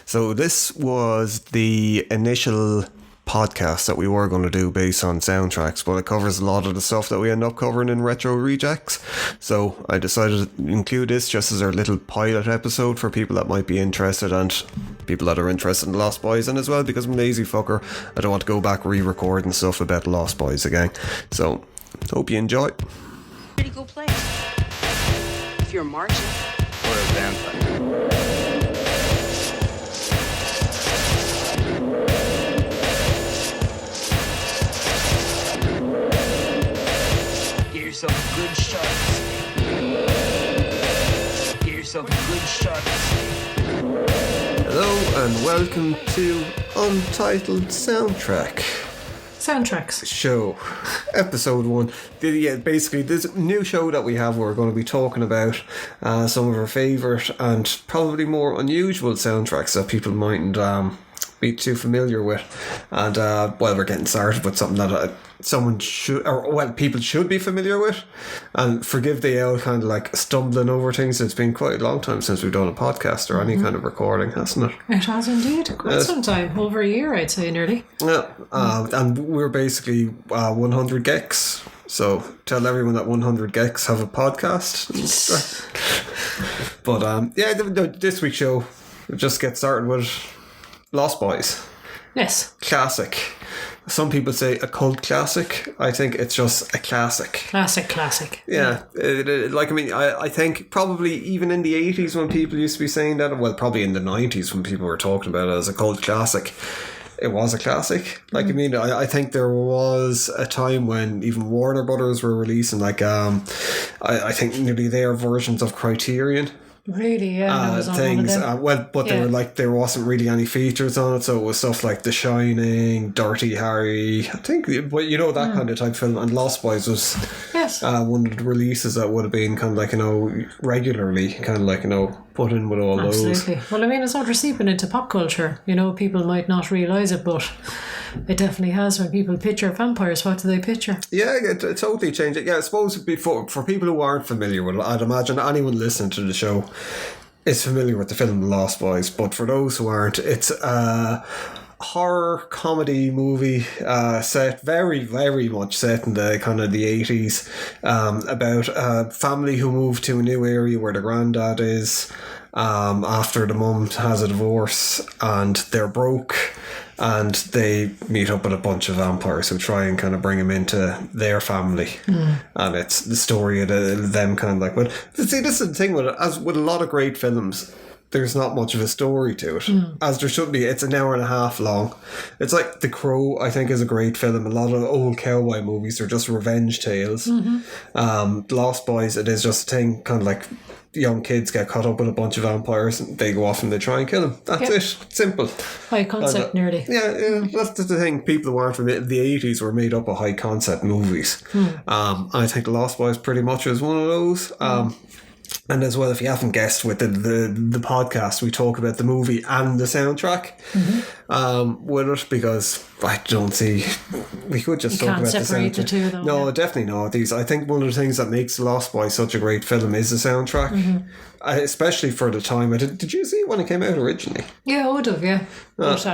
So this was the initial podcast that we were going to do based on soundtracks, but it covers a lot of the stuff that we end up covering in Retro Rejects. So I decided to include this just as our little pilot episode for people that might be interested and people that are interested in Lost Boys, and as well because I'm a lazy fucker, I don't want to go back re-recording stuff about Lost Boys again. So hope you enjoy. Pretty go play. If you're a Martian or a vampire. Get yourself a good shot. Get yourself a good shot. Hello and welcome to Untitled Soundtrack Show, episode 1. Basically, this new show that we have, we're going to be talking about some of our favourite and probably more unusual soundtracks that people mightn't be too familiar with. And we're getting started with something that someone should, or well, people should be familiar with. And forgive the old kind of like stumbling over things. It's been quite a long time since we've done a podcast or any kind of recording, hasn't it? It has indeed. Quite some time. Over a year, I'd say, nearly. Yeah. And we're basically 100 geeks. So tell everyone that 100 geeks have a podcast. But this week's show, we'll just get started with Lost Boys. Yes. Classic. Some people say a cult classic. I think it's just a classic. Classic. Yeah. I think probably even in the 80s when people used to be saying that, well, probably in the 90s when people were talking about it as a cult classic, it was a classic. I think there was a time when even Warner Brothers were releasing I think nearly their versions of Criterion. Really, yeah. Things. There wasn't really any features on it, so it was stuff like The Shining, Dirty Harry. I think, that kind of type film. And Lost Boys was one of the releases that would have been kind of like, regularly kind of like, put in with all those. Absolutely. Well, it's sort of seeping into pop culture. People might not realise it, but it definitely has. When people picture vampires, what do they picture? Yeah, it totally changed it. Yeah, I suppose for people who aren't familiar with it, I'd imagine anyone listening to the show is familiar with the film Lost Boys, but for those who aren't, it's a horror comedy movie set very, very much set in the kind of the 80s, about a family who move to a new area where the granddad is after the mum has a divorce and they're broke, and they meet up with a bunch of vampires who try and kind of bring him into their family. And it's the story of them kind of like, but see, this is the thing with it, as with a lot of great films, there's not much of a story to it, as there should be. It's an hour and a half long. It's like The Crow, I think, is a great film. A lot of old cowboy movies are just revenge tales. Lost Boys, it is just a thing, kind of like young kids get caught up with a bunch of vampires and they go off and they try and kill them. That's it. Simple. High concept, nearly. Yeah, that's the thing. People who aren't from the 80s were made up of high concept movies. I think Lost Boys pretty much is one of those. And as well, if you haven't guessed, with the podcast, we talk about the movie and the soundtrack with it, because I don't see, we could just talk about the soundtrack. You can't separate the two, though. No, definitely not. I think one of the things that makes Lost Boys such a great film is the soundtrack, especially for the time. Did you see it when it came out originally? Yeah, I would have, yeah. But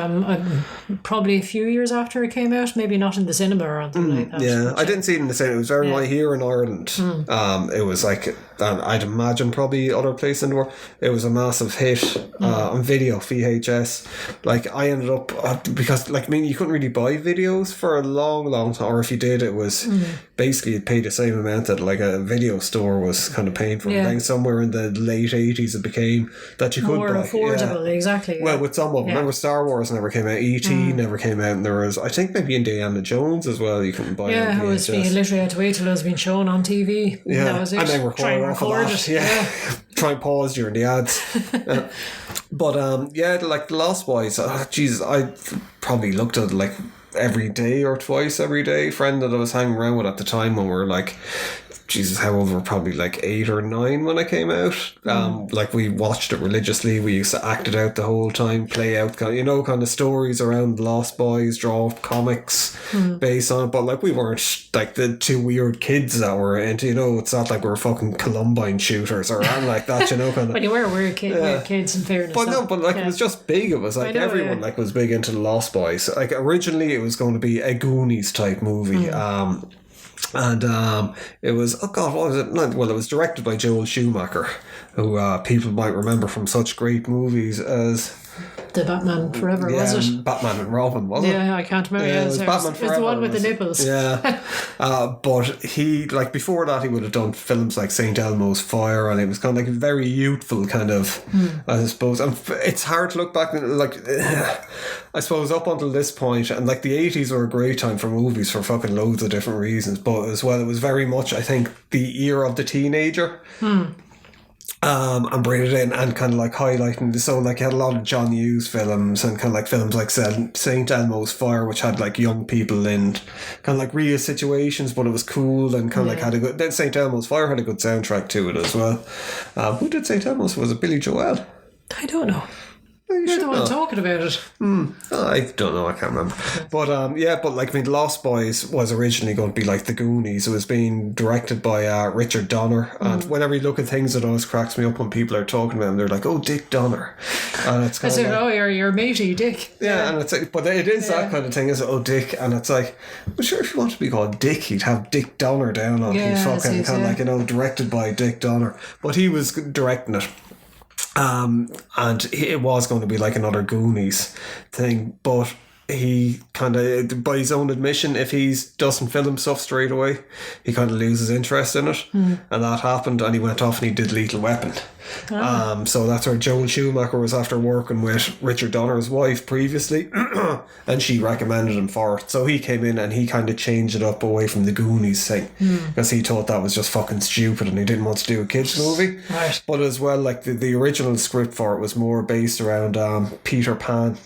probably a few years after it came out, maybe not in the cinema or anything like that. Yeah, I didn't see it in the cinema. It was very much here in Ireland. It was like, I'd imagine probably other places in the world, it was a massive hit on video, VHS. Like, I ended up, because you couldn't really buy videos for a long time, or if you did, it was basically you'd pay the same amount that like a video store was kind of paying for. I think somewhere in the late 80s it became that you could more buy. Affordable, exactly. Well, with some of them. Remember Star Wars never came out, E.T. never came out, and there was, I think maybe Indiana Jones as well, you couldn't buy it. Yeah, it was literally had to wait till it was being shown on TV. Yeah, that was it. And then record it. Yeah. Try and pause during the ads. But like The Lost Boys, I probably looked at it like every day or twice every day. Friend that I was hanging around with at the time when we were like Jesus, how old were we? Probably like 8 or 9 when it came out. Like we watched it religiously. We used to act it out the whole time, play out kind of stories around Lost Boys, draw up comics based on it. But like we weren't like the two weird kids that were into. It's not like we were fucking Columbine shooters or anything like that. Kind of. But you were weird kids in fairness. But no, but like it was just big. It was like everyone like was big into the Lost Boys. Like originally it was going to be a Goonies type movie. And it was, oh God, what was it? Well, it was directed by Joel Schumacher, who people might remember from such great movies as the Batman Forever, was it? Batman and Robin, was it? Yeah, I can't remember. Yeah, it was Batman Forever. It's the one with the nipples. Yeah. But he, like, before that, he would have done films like St. Elmo's Fire, and it was kind of like a very youthful kind of, I suppose. And it's hard to look back, like, I suppose up until this point, and like the 80s were a great time for movies for fucking loads of different reasons, but as well, it was very much, I think, the era of the teenager. And bring it in and kind of like highlighting. So like you had a lot of John Hughes films and kind of like films like St. Elmo's Fire, which had like young people in kind of like real situations, but it was cool and kind of like had a good. Then St. Elmo's Fire had a good soundtrack to it as well. Who did St. Elmo's? Was it Billy Joel? I don't know. You're the one talking about it. I don't know, I can't remember. But but like, I mean, Lost Boys was originally going to be like the Goonies. It was being directed by Richard Donner. And whenever you look at things, it always cracks me up when people are talking about him. They're like, oh, Dick Donner. And it's kind of like, oh, your matey, Dick. Yeah, and it's like, but it is that kind of thing, is it? Oh, Dick. And it's like, well, sure, if you want to be called Dick, he'd have Dick Donner down on it. He's fucking kind of like, directed by Dick Donner. But he was directing it. And it was going to be like another Goonies thing, but he kind of, by his own admission, if he doesn't film stuff straight away, he kind of loses interest in it. And that happened, and he went off and he did Lethal Weapon. So that's where Joel Schumacher was after working with Richard Donner's wife previously, and she recommended him for it. So he came in and he kind of changed it up away from the Goonies thing, because he thought that was just fucking stupid and he didn't want to do a kids movie. Right. But as well, like the original script for it was more based around Peter Pan.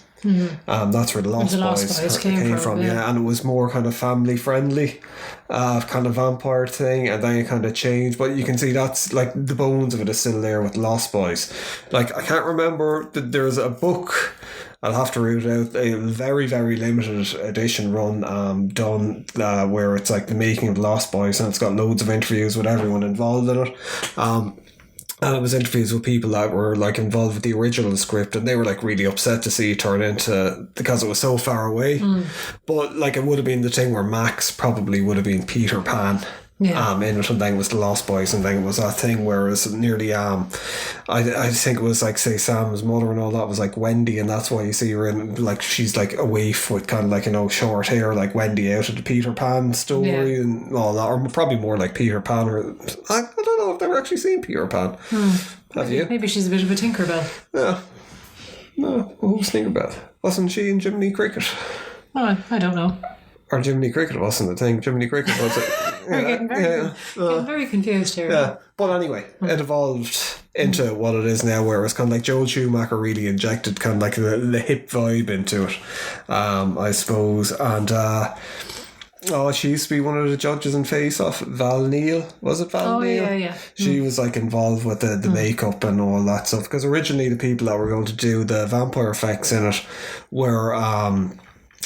That's where the Lost Boys came from, and it was more kind of family friendly, kind of vampire thing, and then it kind of changed. But you can see that's like the bones of it is still there with Lost Boys. Like, I can't remember that there's a book, I'll have to read it out, a very, very limited edition run done where it's like the making of Lost Boys, and it's got loads of interviews with everyone involved in it. And it was interviews with people that were like involved with the original script, and they were like really upset to see it turn into, because it was so far away. But like, it would have been the thing where Max probably would have been Peter Pan. In it, and then it was the Lost Boys, and then it was that thing where it was nearly I think it was like, say, Sam's mother and all that was like Wendy, and that's why you see her in, like, she's like a waif with kind of like, short hair, like Wendy out of the Peter Pan story and all that, or probably more like Peter Pan, or I don't know if they've actually seen Peter Pan. Have you? Maybe she's a bit of a Tinkerbell. Yeah. No, who's Tinkerbell? Wasn't she in Jiminy Cricket? Oh, I don't know. Or Jiminy Cricket wasn't the thing. Jiminy Cricket was it. We're getting very confused here. Yeah. But anyway, it evolved into what it is now, where it was kind of like Joel Schumacher really injected kind of like the hip vibe into it, I suppose. And she used to be one of the judges in Face Off. Val Neal. Was it Val Neal? Yeah. She was like involved with the makeup and all that stuff, because originally the people that were going to do the vampire effects in it were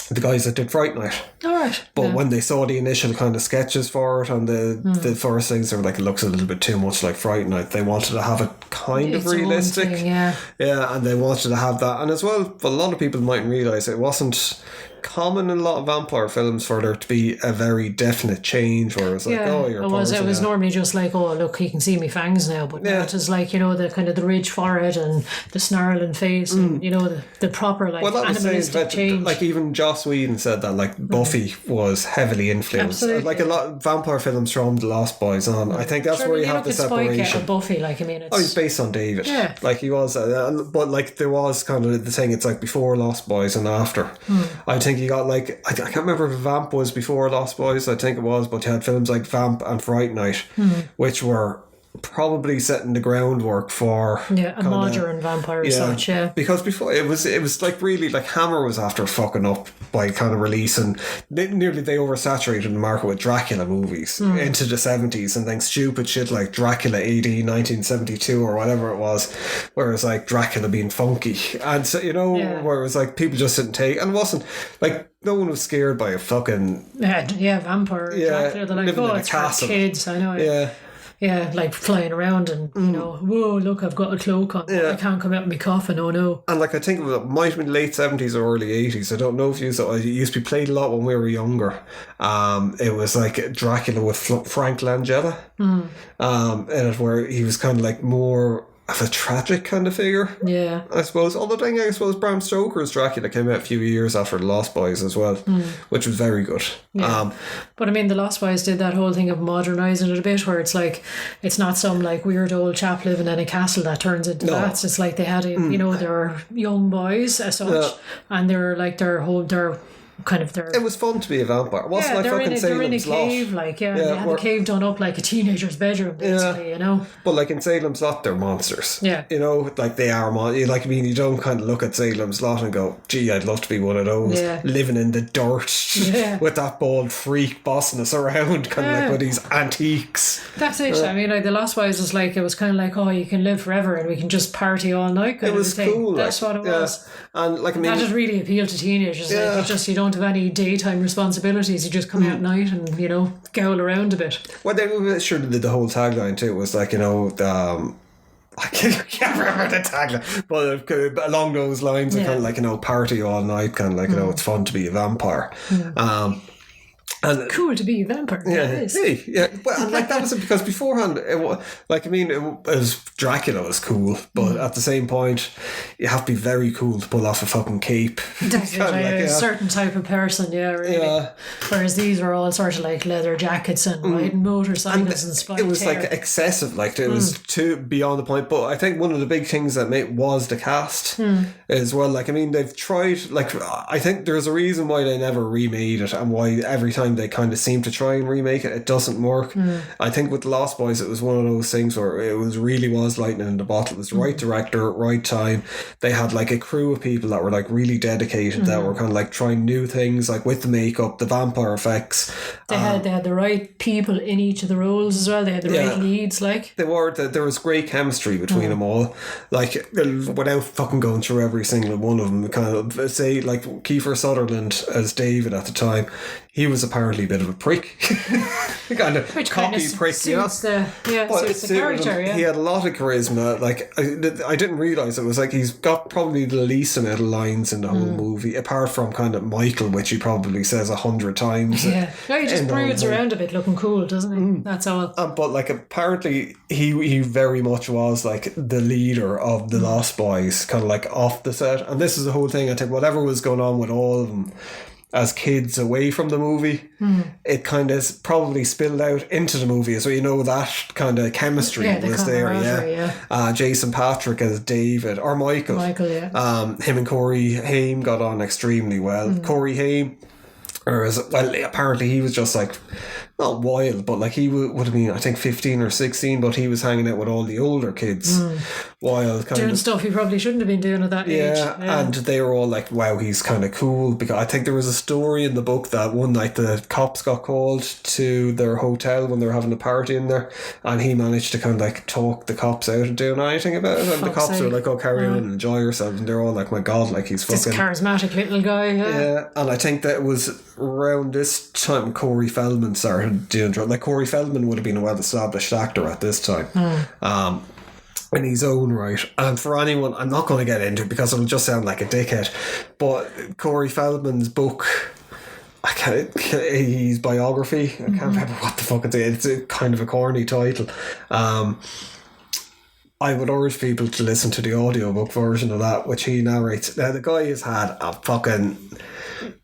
the guys that did Fright Night. Alright. But when they saw the initial kind of sketches for it and the first things, they were like, it looks a little bit too much like Fright Night. They wanted to have it kind of realistic. Thing, yeah, and they wanted to have that. And as well, a lot of people mightn't realise it wasn't common in a lot of vampire films for there to be a very definite change where it's like, you're it was normally just like, oh, look, he can see me fangs now, but now it was like, the kind of the ridge forehead and the snarling face and the proper like animalistic change. Like even Joss Whedon said that like Buffy was heavily influenced. Absolutely. Like a lot of vampire films from The Lost Boys on. I think that's where you have the separation. Spike Buffy, like, I mean, it's... he's based on David. Yeah. Like he was, but like there was kind of the thing, it's like before Lost Boys and after. I think you got like, I can't remember if Vamp was before Lost Boys, I think it was, but you had films like Vamp and Fright Night, which were probably setting the groundwork for a modern vampire as such, because before it was like really like Hammer was after fucking up by kind of releasing they oversaturated the market with Dracula movies into the 70s, and then stupid shit like Dracula AD 1972 or whatever it was, where it was like Dracula being funky, and so where it was like people just didn't take, and it wasn't like no one was scared by a fucking vampire Dracula. They're like, oh, it's for kids. I know. Yeah, like flying around and, whoa, look, I've got a cloak on. I can't come out in my coffin, oh no. And like, I think it might have been late 70s or early 80s. I don't know if it used to be played a lot when we were younger. It was like Dracula with Frank Langella. In it, where he was kind of like more of a tragic kind of figure. Yeah. I suppose. Although I suppose Bram Stoker's Dracula came out a few years after The Lost Boys as well, which was very good. Yeah. But I mean, The Lost Boys did that whole thing of modernising it a bit, where it's like, it's not some like weird old chap living in a castle that turns into bats. It's like they had, they were young boys as such, and they're like their it was fun to be a vampire. It wasn't like fucking Salem's Lot. They're in a cave, they had the cave done up like a teenager's bedroom, basically, But like in Salem's Lot, they're monsters. Yeah. Like they are monsters. You don't kind of look at Salem's Lot and go, gee, I'd love to be one of those. Yeah. Living in the dirt with that bald freak bossing us around, kind of like with these antiques. That's it. I mean, like The Lost Boys was like, it was kind of like, oh, you can live forever and we can just party all night kind it was of thing. Cool. That's what it was. And like, I mean, that just really appealed to teenagers. Like, you don't have any daytime responsibilities. You just come out at night and gowl around a bit. Well, they sure did the whole tagline too. It was like I can't remember the tagline, but along those lines, kind of like party all night, kind of like it's fun to be a vampire. And cool to be a vampire. Well, and like that was because beforehand, it was Dracula was cool, but at the same point, you have to be very cool to pull off a fucking cape. That's a certain type of person, really. Yeah. Whereas these were all sort of like leather jackets and riding motorcycles and spiked it was hair. like excessive, like it was too beyond the point. But I think one of the big things that was the cast as well. Like, I mean, they've tried. Like, I think there's a reason why they never remade it, and why every time they kind of seem to try and remake it doesn't work. I think with The Lost Boys, it was one of those things where it was lightning in the bottle. It was the right director, right time. They had like a crew of people that were like really dedicated, that were kind of like trying new things, like with the makeup, the vampire effects. They had the right people in each of the roles as well. They had the right leads, like there was great chemistry between them all. Like, without fucking going through every single one of them, kind of say like Kiefer Sutherland as David at the time. He was apparently a bit of a prick. kind of which cocky kind of prick, suits the character, He had a lot of charisma. Like, I didn't realise it was like he's got probably the least amount of lines in the whole movie, apart from kind of Michael, which he probably says 100 times. Yeah, he just broods around a bit looking cool, doesn't he? That's all. But like, apparently he very much was like the leader of the Lost Boys, kind of like off the set. And this is the whole thing. I think whatever was going on with all of them as kids away from the movie, it kind of probably spilled out into the movie, so that kind of chemistry was there. Jason Patric as David, or Michael, him and Corey Haim got on extremely well. Corey Haim, apparently he was just like, not wild, but like he would have been, I think, 15 or 16, but he was hanging out with all the older kids while doing stuff he probably shouldn't have been doing at that age. And they were all like, wow, he's kind of cool. Because I think there was a story in the book that one night the cops got called to their hotel when they were having a party in there, and he managed to kind of like talk the cops out of doing anything about it, and the cops were like, oh, carry on and enjoy yourself, and they're all like, my god, like he's fucking this charismatic little guy. And I think that it was around this time Corey Feldman started doing drugs. Like, Corey Feldman would have been a well-established actor at this time, in his own right. And for anyone, I'm not going to get into it because it'll just sound like a dickhead, but Corey Feldman's book, his biography, I can't remember what the fuck it's a kind of a corny title. I would urge people to listen to the audiobook version of that, which he narrates. Now, the guy has had a fucking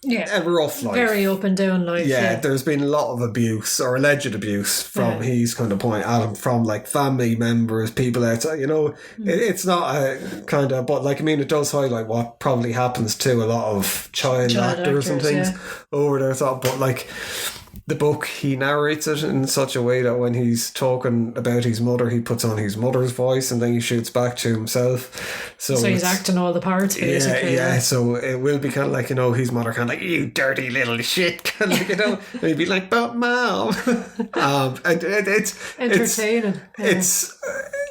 a rough life. Very up and down life. There's been a lot of abuse, or alleged abuse, from his kind of point at him, from like family members, people outside, it's not a kind of, but like, I mean, it does highlight what probably happens to a lot of child actors and things over there. But like, the book, he narrates it in such a way that when he's talking about his mother, he puts on his mother's voice and then he shoots back to himself. So he's acting all the parts, basically. Yeah. So it will be kind of like, his mother kind of like, you dirty little shit, kind of like, and he'd be like, but mom. And it's entertaining.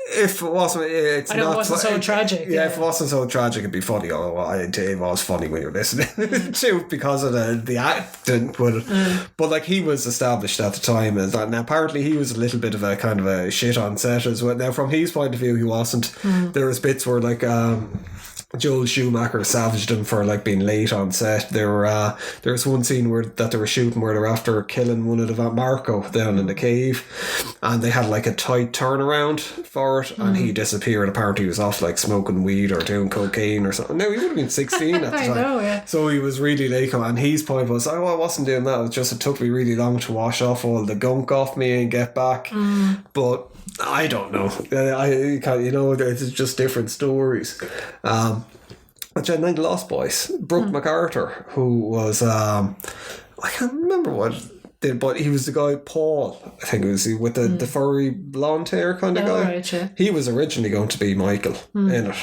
If it wasn't, it's I know not. It wasn't so tragic. Yeah, if it wasn't so tragic, it'd be funny. It was funny when you're listening to because of the acting, but like he was established at the time as that. Now apparently he was a little bit of a kind of a shit on set as well. Now from his point of view, he wasn't. There was bits where like Joel Schumacher savaged him for like being late on set. There was one scene that they were shooting where they were after killing one of the Marco down in the cave, and they had like a tight turnaround for it, and he disappeared. Apparently he was off like smoking weed or doing cocaine or something. No, he would have been 16 at the time. I know, yeah. So he was really late, and his point was, I wasn't doing that. It took me really long to wash off all the gunk off me and get back. But I don't know. It's just different stories. But then the Lost Boys, Brooke McArthur, who was I can't remember what did, but he was the guy Paul, I think it was, with the furry blonde hair kind of guy. Right, yeah. He was originally going to be Michael in it.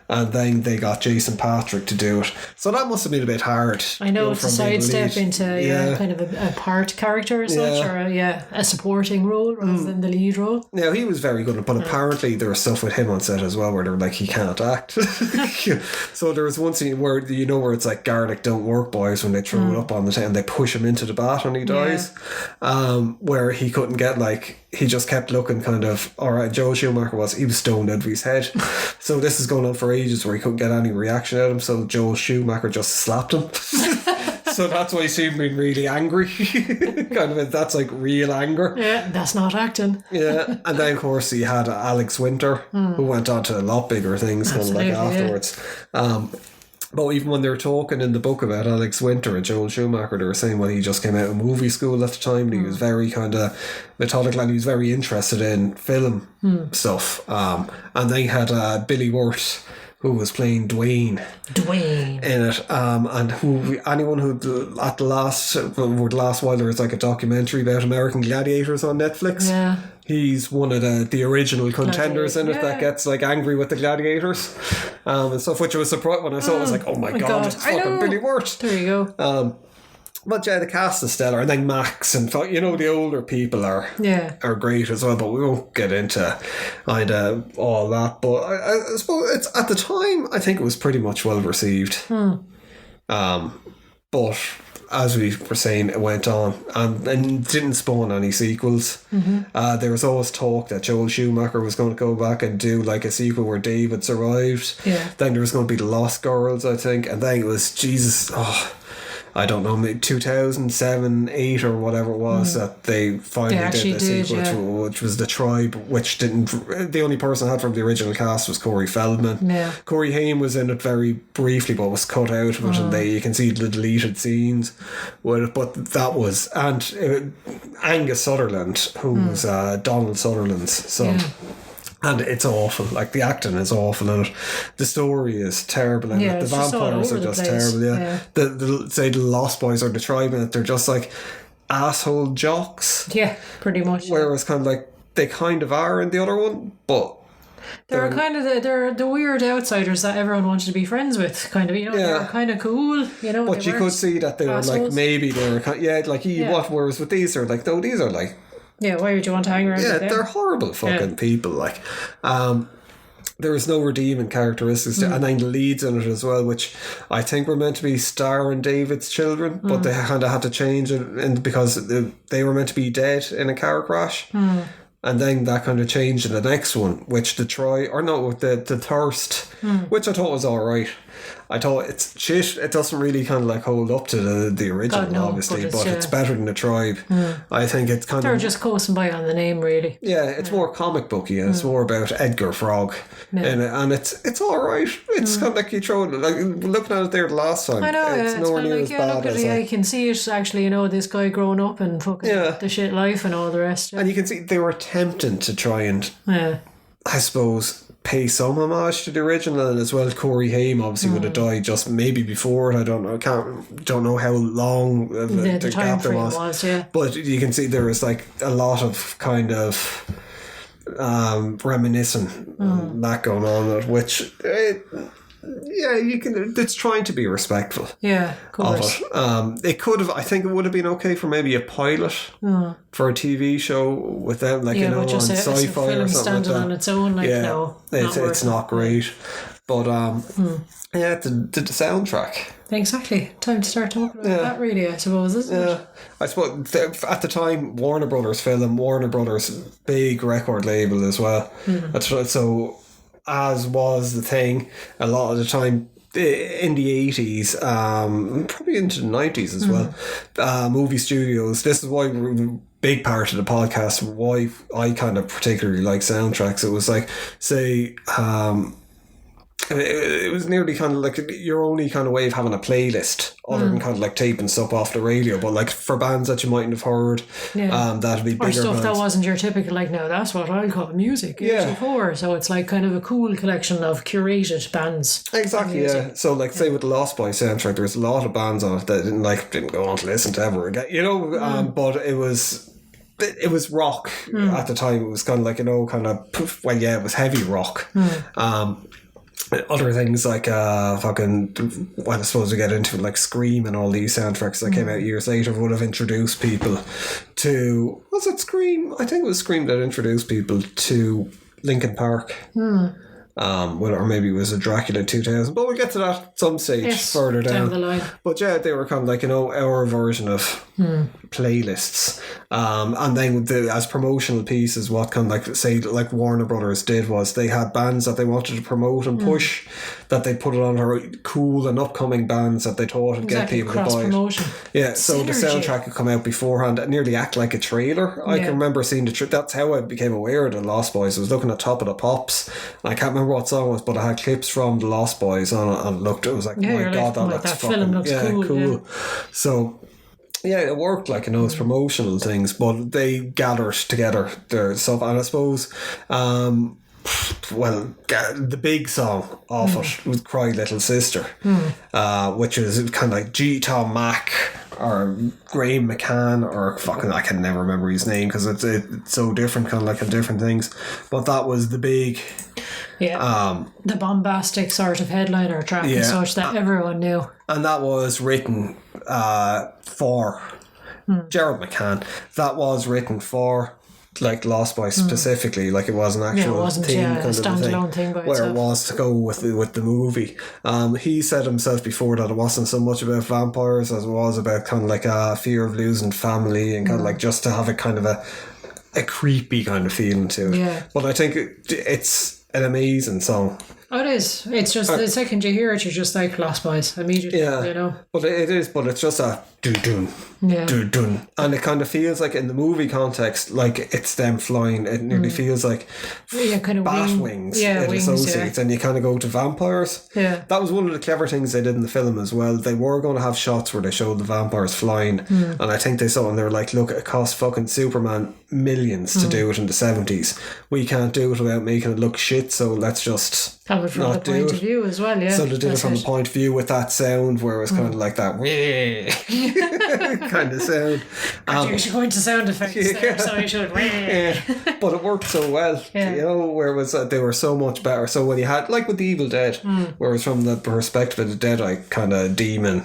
And then they got Jason Patrick to do it. So that must have been a bit hard. I know, it's a sidestep into kind of a part character or such, or a supporting role rather than the lead role. Now, he was very good, but apparently there was stuff with him on set as well where they were like, he can't act. So there was one scene where, where it's like garlic don't work, boys, when they throw it up on the table and they push him into the bath and he dies. Where he couldn't get he just kept looking kind of, alright, Joel Schumacher he was stoned out of his head. So this is going on for ages where he couldn't get any reaction out of him, so Joel Schumacher just slapped him. So that's why he seemed being really angry. That's like real anger. Yeah, that's not acting. Yeah, and then of course he had Alex Winter, who went on to a lot bigger things afterwards. But even when they were talking in the book about Alex Winter and Joel Schumacher, they were saying, well, he just came out of movie school at the time and he was very kind of methodical and he was very interested in film stuff. And they had Billy Wirth, who was playing Dwayne in it, and anyone who at the last while there was like a documentary about American Gladiators on Netflix. Yeah. He's one of the original contenders in it that gets like angry with the gladiators and stuff, which was surprised when I saw it. I was like, oh my god, it's fucking Billy Wirth. There you go. But yeah, the cast is stellar, and then Max and the older people are great as well. But we won't get into all that. But I suppose it's at the time, I think it was pretty much well received. But as we were saying, it went on and didn't spawn any sequels. There was always talk that Joel Schumacher was going to go back and do like a sequel where David survived. Then there was going to be The Lost Girls, I think, and then it was I don't know, maybe 2007, 8 or whatever it was that they finally did the sequel, which was The Tribe, which the only person I had from the original cast was Corey Feldman. Corey Haim was in it very briefly, but was cut out of it, and you can see the deleted scenes with it, but that was, and Angus Sutherland, who was Donald Sutherland's son. And it's awful. Like, the acting is awful in it. The story is terrible in it. The vampires are just terrible. The Lost Boys or the Tribe in it, they're just like asshole jocks. Yeah, pretty much. Whereas kind of like they kind of are in the other one, but they're kind of they're the weird outsiders that everyone wanted to be friends with, kind of, they're kind of cool, But you could see that they were like, maybe they were whereas with these, they're like, no, these are like, why would you want to hang around with them? They're horrible fucking people. Like, there is no redeeming characteristics, and then the leads in it as well, which I think were meant to be Star and David's children, but they kind of had to change it because they were meant to be dead in a car crash. And then that kind of changed in the next one, which the Thirst, which I thought was alright. I thought it's shit. It doesn't really kind of like hold up to the original, obviously, but it's better than The Tribe. I think it's kind of... They're just coasting by on the name, really. Yeah, it's more comic booky, and it's more about Edgar Frog. And it's alright. It's kind of like you throw it, like looking at it there the last time. I know, it's nowhere near as bad as I can see it actually, this guy growing up and fucking the shit life and all the rest. And you can see they were attempting to try and, I suppose, pay some homage to the original, and as well Corey Haim obviously would have died just maybe before it. I don't know, don't know how long the time gap there frame was, yeah. but you can see there was like a lot of kind of reminiscing that going on, which you can. It's trying to be respectful. Yeah, of course. It could have. I think it would have been okay for maybe a pilot for a TV show with them, like on just Sci-Fi or something like that. on its own, like no, it's not great. But the soundtrack. Exactly. Time to start talking about that, really, I suppose, isn't it? I suppose at the time, Warner Brothers big record label as well. So, as was the thing, a lot of the time in the 80s, probably into the 90s as well, movie studios, this is why big part of the podcast, why I kind of particularly like soundtracks. It was like, say, it was nearly kind of like your only kind of way of having a playlist other than kind of like taping stuff off the radio, but like for bands that you mightn't have heard, that'd be bigger or stuff bands that wasn't your typical, like, no, that's what I'll call music. So it's like kind of a cool collection of curated bands. Exactly. So like say with the Lost Boys soundtrack, there's a lot of bands on it that didn't go on to listen to ever again, but it was rock at the time. It was kind of like, it was heavy rock. Other things like I suppose we get into like Scream and all these soundtracks that came out years later would have introduced people to, was it Scream? I think it was Scream that introduced people to Linkin Park. Or maybe it was a Dracula 2000, but we'll get to that at some stage further down the line. But they were kind of like our version of playlists, and then as promotional pieces, what kind of like say like Warner Brothers did was they had bands that they wanted to promote and push, that they put it on her cool and upcoming bands that they thought would get people to buy it. So the soundtrack would come out beforehand and nearly act like a trailer. I can remember seeing that's how I became aware of the Lost Boys. I was looking at Top of the Pops, and I can't remember what song it was, but I had clips from the Lost Boys on it and looked. It was like, my God, that looks that film looks cool. So. Yeah, it worked like those promotional things, but they gathered together their stuff, and I suppose, the big song off it was "Cry Little Sister," which is kind of like G. Tom Mac or Graham McCann or fucking, I can never remember his name because it's so different, kind of like in different things. But that was the big. The bombastic sort of headliner track and such that everyone knew. And that was written for Gerald McCann. That was written for like Lost Boys specifically, like it was an actual theme, kind of standalone thing by where itself. It was to go with the movie. He said himself before that it wasn't so much about vampires as it was about kind of like a fear of losing family and kind of like just to have a kind of a creepy kind of feeling to it. But I think it's an amazing song. Oh, it is. It's just the second you hear it, you're just like Lost Boys immediately. But it is. But it's just a dun dun dun, and it kind of feels like in the movie context, like it's them flying. It nearly feels like kind of bat wings. It associates, and you kind of go to vampires. That was one of the clever things they did in the film as well. They were going to have shots where they showed the vampires flying, and I think they saw and they were like, "Look, it cost fucking Superman millions to do it in the 70s. We can't do it without making it look shit. So let's just." Have it from the point of view as well, So they did it from the point of view with that sound where it was kind of like that kind of sound. You should go into sound effects there, so you should. But it worked so well, where it was they were so much better. So when you had, like with the Evil Dead, where it's from the perspective of the Deadite kind of demon,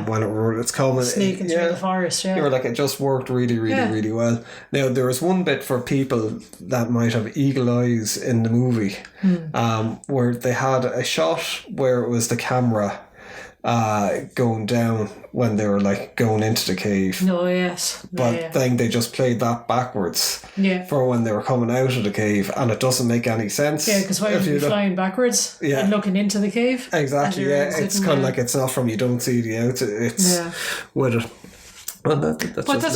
when it's coming, sneaking through the forest, you were like, it just worked really, really, really well. Now, there was one bit for people that might have eagle eyes in the movie, where they had a shot where it was the camera going down when they were like going into the cave. But then they just played that backwards for when they were coming out of the cave, and it doesn't make any sense. Because why would you be flying backwards and looking into the cave? Exactly, it's kind of like it's not from, you don't see the out, it's with it. Well,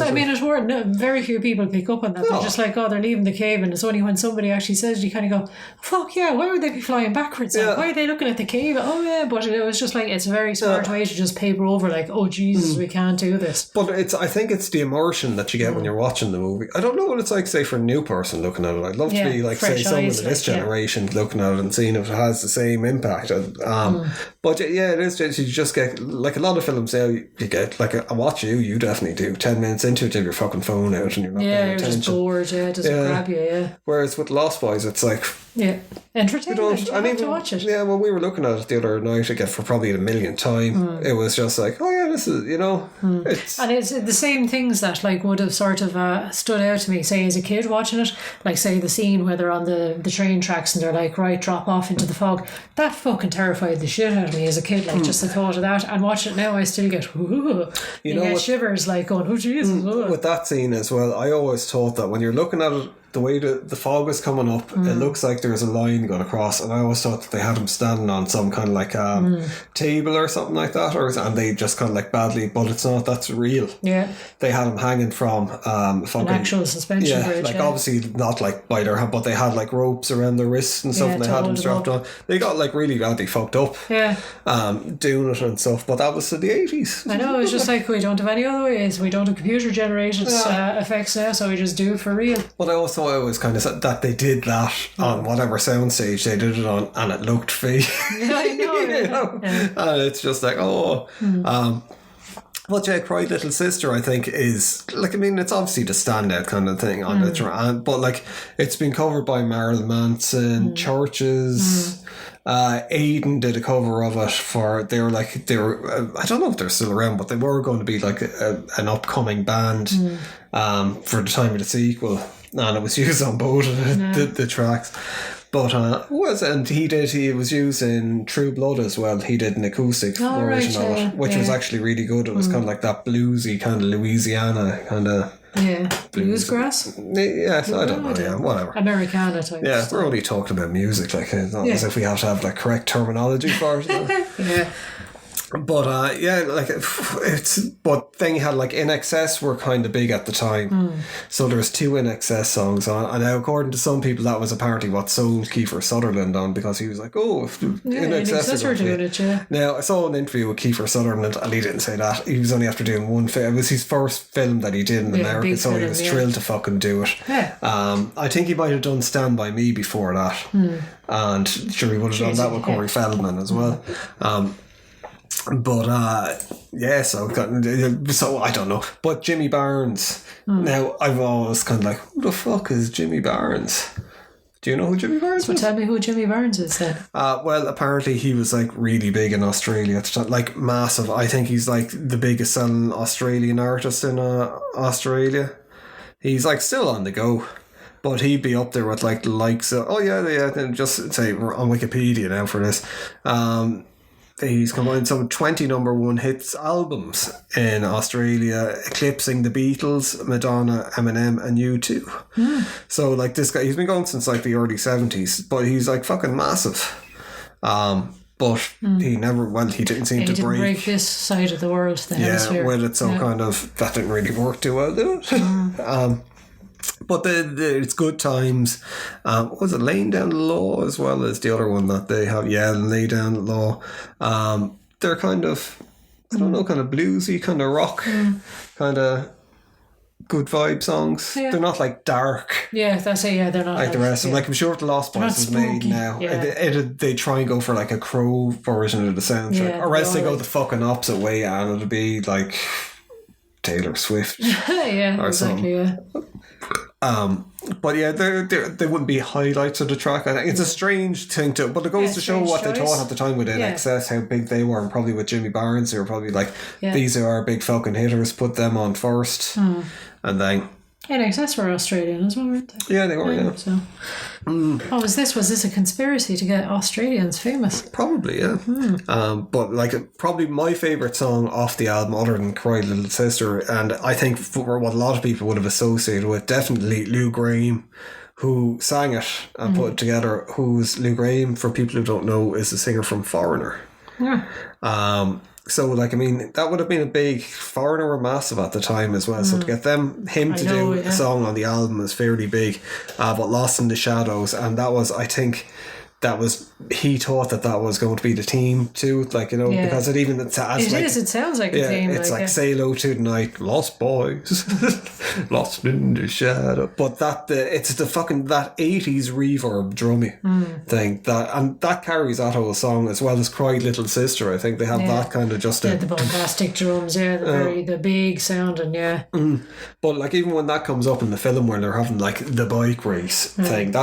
I mean, it's weird. No, very few people pick up on that. They're just like, oh, they're leaving the cave, and it's only when somebody actually says it, you kind of go, fuck yeah, why would they be flying backwards? Like, why are they looking at the cave? Oh yeah, but it was just like, it's a very smart way to just paper over, like, oh Jesus, we can't do this. But I think it's the immersion that you get when you're watching the movie. I don't know what it's like, say, for a new person looking at it. I'd love to be like, say, someone of this generation looking at it and seeing if it has the same impact. But yeah, it is. You just get, like, a lot of films now, you get like I watch you definitely do 10 minutes into it, you have your fucking phone out and you're not paying attention. Just bored. It doesn't grab you. Whereas with Lost Boys, it's like entertainment. You have to watch it. Yeah, well, we were looking at it the other night again for probably the millionth time. It was just like, oh yeah, this is, it's the same things that like would have sort of stood out to me, say as a kid watching it, like say the scene where they're on the train tracks and they're like, right, drop off into the fog. That fucking terrified the shit out of me as a kid, like just the thought of that. And watching it now, I still get shivers, like going, oh Jesus. With that scene as well, I always thought that when you're looking at it, the way the fog is coming up, it looks like there's a line going across, and I always thought that they had him standing on some kind of like table or something like that, and they just kind of like badly, but it's not. That's real. Yeah, they had him hanging from fucking, an actual suspension bridge. Like obviously not like by their hand, but they had like ropes around their wrists and stuff, and they had him strapped on. They got like really badly fucked up. Yeah, doing it and stuff. But that was in the 80s. I know. It's just like we don't have any other ways. We don't have computer generated effects now, so we just do it for real. But I also always kind of said that they did that on whatever soundstage they did it on, and it looked fake. Yeah, I know. And it's just like, but yeah, Cry Little Sister, I think, is like, I mean, it's obviously the standout kind of thing on it, but like it's been covered by Marilyn Manson, Churches. Aiden did a cover of it they were I don't know if they're still around, but they were going to be like an upcoming band for the time of the sequel, and it was used on both of the tracks. But he was using True Blood as well. He did an acoustic version of it, which was actually really good. It was kind of like that bluesy kind of Louisiana kind of bluesgrass. Yes, I don't know. Yeah, whatever. Americana type. Yeah, we're only talking about music, like not as if we have to have like correct terminology for it. Yeah. But but then you had like In Excess were kind of big at the time, so there was 2 In Excess songs on, and now according to some people that was apparently what sold Kiefer Sutherland on, because he was like, In Excess are doing it. Now I saw an interview with Kiefer Sutherland, and he didn't say that. He was only after doing one film. It was his first film that he did in America, so he was thrilled to fucking do it. I think he might have done Stand By Me before that, and sure he would have done that with Corey Feldman as well. But so I don't know. But Jimmy Barnes. Now I've always kind of like, who the fuck is Jimmy Barnes? Do you know who Jimmy Barnes is? Tell me who Jimmy Barnes is then. Well, apparently he was like really big in Australia at the time, like massive. I think he's like the biggest selling Australian artist in Australia. He's like still on the go. But he'd be up there with like the likes of just say we're on Wikipedia now for this. He's combined some 20 number 1 hits albums in Australia, eclipsing the Beatles, Madonna, Eminem, and U2. So like this guy, he's been going since like the early 70s, but he's like fucking massive. But he didn't seem to break this side of the world, the hemisphere. With it, so kind of that didn't really work too well, did it? But it's Good Times. Was it Laying Down the Law as well as the other one that they have? Yeah, Lay Down the Law. They're kind of, I don't know, kind of bluesy, kind of rock, kind of good vibe songs. Yeah. They're not like dark. Yeah, that's it. Yeah, they're not like the rest. Like I'm sure if the Lost Boys is made now, they try and go for like a Crow version of the soundtrack, or else they go the fucking opposite way, and it'll be like Taylor Swift. Yeah, exactly. Yeah. But yeah, they wouldn't be highlights of the track. I think it's a strange thing to, but it goes to show what they thought at the time with In Excess, how big they were, and probably with Jimmy Barnes, they were probably like, these are our big fucking hitters, put them on first, and then In Excess were Australian as well, weren't they? Yeah, they were. Yeah. So, was this a conspiracy to get Australians famous? Probably, yeah. But like, probably my favourite song off the album, other than Cry Little Sister, and I think for what a lot of people would have associated with, definitely Lou Gramm, who sang it and put it together. Who's Lou Gramm, for people who don't know, is the singer from Foreigner. Yeah. So, like, I mean, that would have been a big... Foreigner were massive at the time as well. So to get him to do a song on the album was fairly big. But Lost in the Shadows, and that was, I think... he thought that was going to be the theme too, like, you know, because it sounds like a theme. It's like Sail Out to the Night, Lost Boys, Lost in the Shadow. But it's the fucking, that 80s reverb drummy thing, that carries that whole song, as well as Cry Little Sister. I think they have that kind of just... the bombastic drums, the big sound, and But like, even when that comes up in the film where they're having like the bike race thing,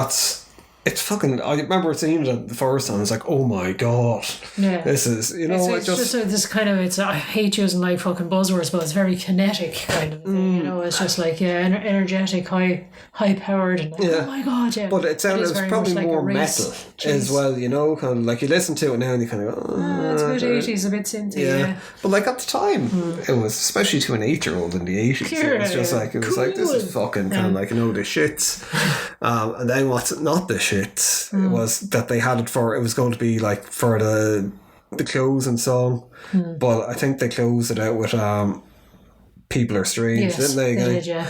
it's fucking... I remember seeing it the first time. It's like, oh my god, this is, you know, it's just this kind of... I hate using like fucking buzzwords, but it's very kinetic kind of thing. You know, it's just like energetic, high powered, and like, oh my god, But it was probably like more metal as well. You know, kind of like you listen to it now and you kind of go, it's a bit 80s, a bit synthy. But like at the time, it was, especially to an 8-year-old in the 80s. It was just like, like, this is fucking kind of like, you know, the shits. And then what's not the shit? It was that they had it was going to be like for the closing song, but I think they closed it out with People Are Strange, didn't they? They did,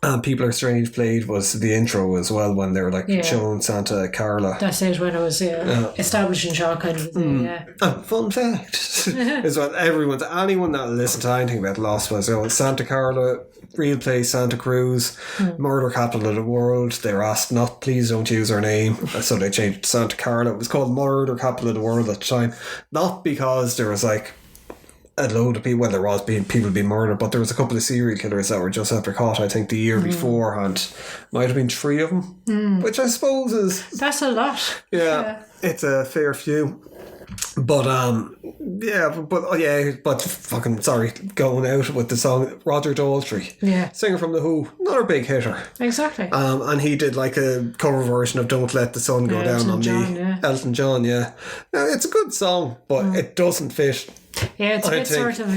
and People Are Strange played was the intro as well, when they were like showing Santa Carla. That's it, when it was establishing shot kind of thing. And fun fact is what anyone that listened to anything about Lost was, you know, Santa Carla, real place Santa Cruz, murder capital of the world. They were asked please don't use her name, so they changed it to Santa Carla. It was called murder capital of the world at the time, not because there was like a load of people, well, there was people being murdered, but there was a couple of serial killers that were just after caught, I think the year before, and might have been 3 of them, which I suppose is... That's a lot. Yeah, it's a fair few. But but fucking sorry, going out with the song Roger Daltrey, singer from The Who, another big hitter. Exactly. And he did like a cover version of Don't Let the Sun Go Down on Me. Elton John, Now, it's a good song, but it doesn't fit. Yeah, it's a bit sort of,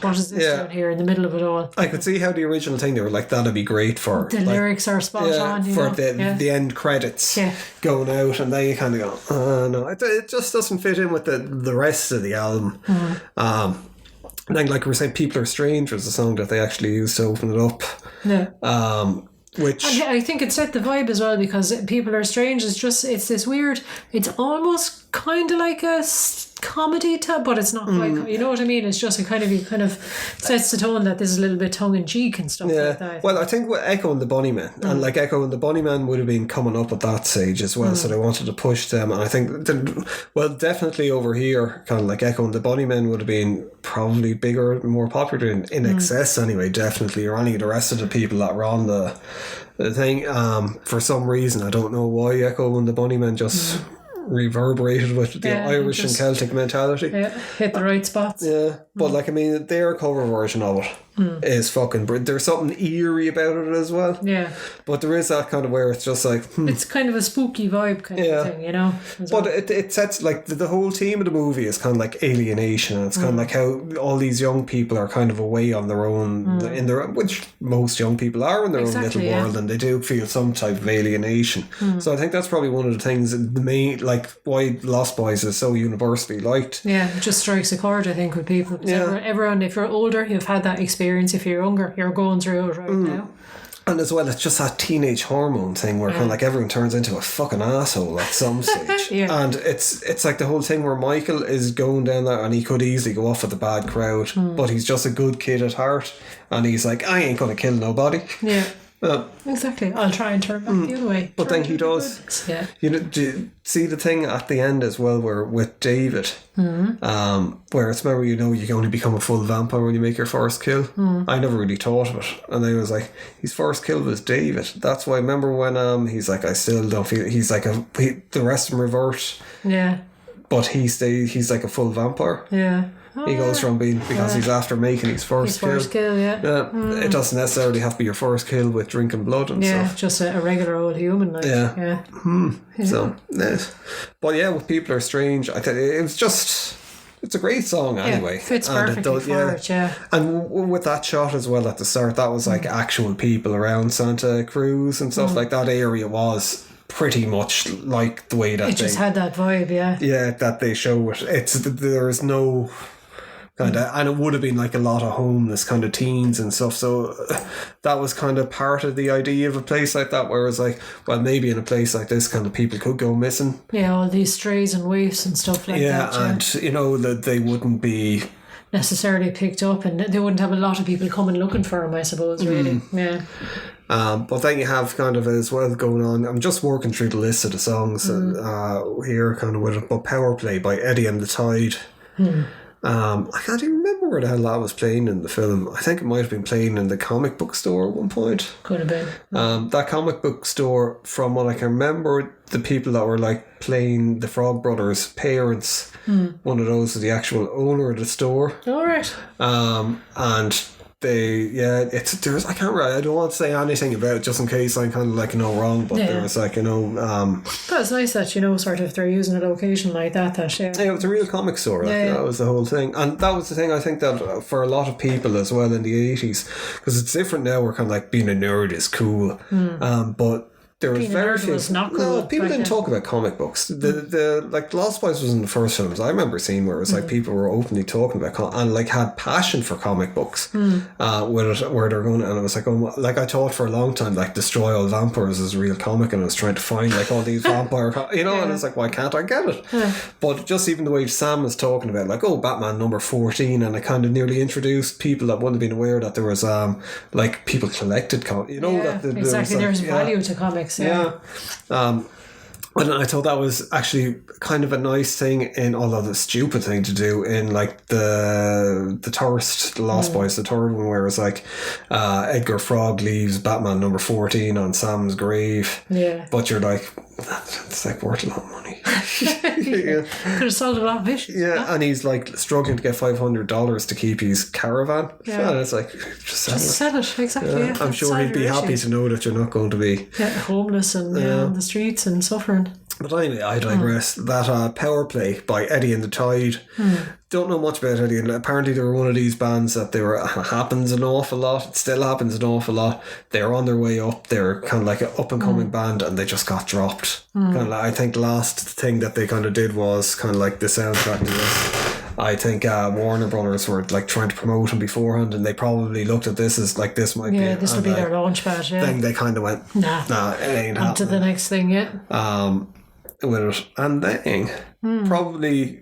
what is this down here in the middle of it all? I could see how the original thing, they were like, that'd be great for... The lyrics are spot on, for the end credits going out, and then you kind of go, no, it just doesn't fit in with the rest of the album. And then, like we were saying, People Are Strange was a song that they actually used to open it up. Which... And I think it set the vibe as well, because People Are Strange is just, it's this weird, it's almost kind of like a comedy but it's not quite, you know what I mean? It's just it kind of sets the tone that this is a little bit tongue-in-cheek and stuff like that. Well, I think with Echo and the Bunnymen, and like Echo and the Bunnymen would have been coming up at that stage as well, so they wanted to push them, and I think definitely over here, kind of like Echo and the Bunnymen would have been probably bigger, more popular in excess anyway, definitely, or any of the rest of the people that were on the thing. For some reason, I don't know why, Echo and the Bunnymen just reverberated with the Irish and Celtic mentality. Hit the right spots. But like, I mean, their cover version of it is fucking brilliant. There's something eerie about it as well. But there is that kind of where it's just like... It's kind of a spooky vibe kind of thing, you know? But it sets, like, the whole theme of the movie is kind of like alienation. And it's kind of like how all these young people are kind of away on their own, which most young people are in their own little world, and they do feel some type of alienation. So I think that's probably one of the things, the main, like, why Lost Boys is so universally liked. It just strikes a chord, I think, with people. Everyone, if you're older, you've had that experience. If you're younger, you're going through it right now. And as well, it's just that teenage hormone thing where kind of like everyone turns into a fucking asshole at some stage. And it's like the whole thing where Michael is going down there and he could easily go off with the bad crowd, but he's just a good kid at heart, and he's like, I ain't gonna kill nobody. Exactly. I'll try and turn back the other way. But then he does. You know, do you see the thing at the end as well, where with David, where it's, remember, you know, you can only become a full vampire when you make your first kill. I never really thought of it, and I was like, his first kill was David. That's why I remember when he's like, I still don't feel. He's like the rest of them revert. But he's like a full vampire. He goes from being, because he's after making his first kill. It doesn't necessarily have to be your first kill with drinking blood and stuff. Just a regular old human. Like, So, but with People Are Strange, I think it was just... It's a great song anyway. Fits perfectly for it, And with that shot as well at the start, that was like actual people around Santa Cruz and stuff like that area was pretty much like the way that it just had that vibe, yeah, that they show it. There's no kind of, and it would have been like a lot of homeless kind of teens and stuff, so that was kind of part of the idea of a place like that, where it's like, well, maybe in a place like this kind of people could go missing, all these strays and waifs and stuff like that, and you know, that they wouldn't be necessarily picked up, and they wouldn't have a lot of people coming looking for them, I suppose, really. But then you have kind of as well going on. I'm just working through the list of the songs here, kind of with it. But Power Play by Eddie and the Tide. I can't even remember where the hell that was playing in the film. I think it might have been playing in the comic book store at one point. Could have been. That comic book store, from what I can remember, the people that were like playing the Frog Brothers' parents, one of those was the actual owner of the store. All right. And I can't remember, I don't want to say anything about it just in case I'm kind of like, wrong, but there was like, but it's nice that, sort of they're using a location like that it was a real comic store, that was the whole thing, and that was the thing I think that for a lot of people as well in the 80s, because it's different now, we're kind of like being a nerd is cool, but there was very few. Not cool. No, people didn't talk about comic books. The like Lost Boys was in the first films. I remember seeing where it was like people were openly talking about and like had passion for comic books. Where they're going, and it was like, like I thought for a long time, like Destroy All Vampires is a real comic, and I was trying to find like all these vampire, and it's like, why can't I get it? But just even the way Sam was talking about, like, Batman number 14, and it kind of nearly introduced people that wouldn't have been aware that there was like people collected comics. Exactly. There's value to comics. And I thought that was actually kind of a nice thing, although the stupid thing to do in like the Thirst, the Lost Boys, the third one, where it's like Edgar Frog leaves Batman number 14 on Sam's grave. Yeah. But you're like, that's like worth a lot of money. Could have sold a lot of issues. Yeah, and he's like struggling to get $500 to keep his caravan. Yeah. And it's like, just sell it. Exactly. Yeah. I'm sure he'd be happy to know that you're not going to be homeless and on the streets and suffering. But anyway, I digress. That Power Play by Eddie and the Tide. Don't know much about Eddie, and apparently they were one of these bands that happens an awful lot. It still happens an awful lot. They're on their way up. They're kind of like an up and coming band, and they just got dropped. Kind of like, I think last thing that they kind of did was kind of like the soundtrack to this. I think Warner Brothers were like trying to promote them beforehand, and they probably looked at this as like, this might be this will be their launch pad. Then they kind of went, nah, it ain't on to the next thing. With it, and then probably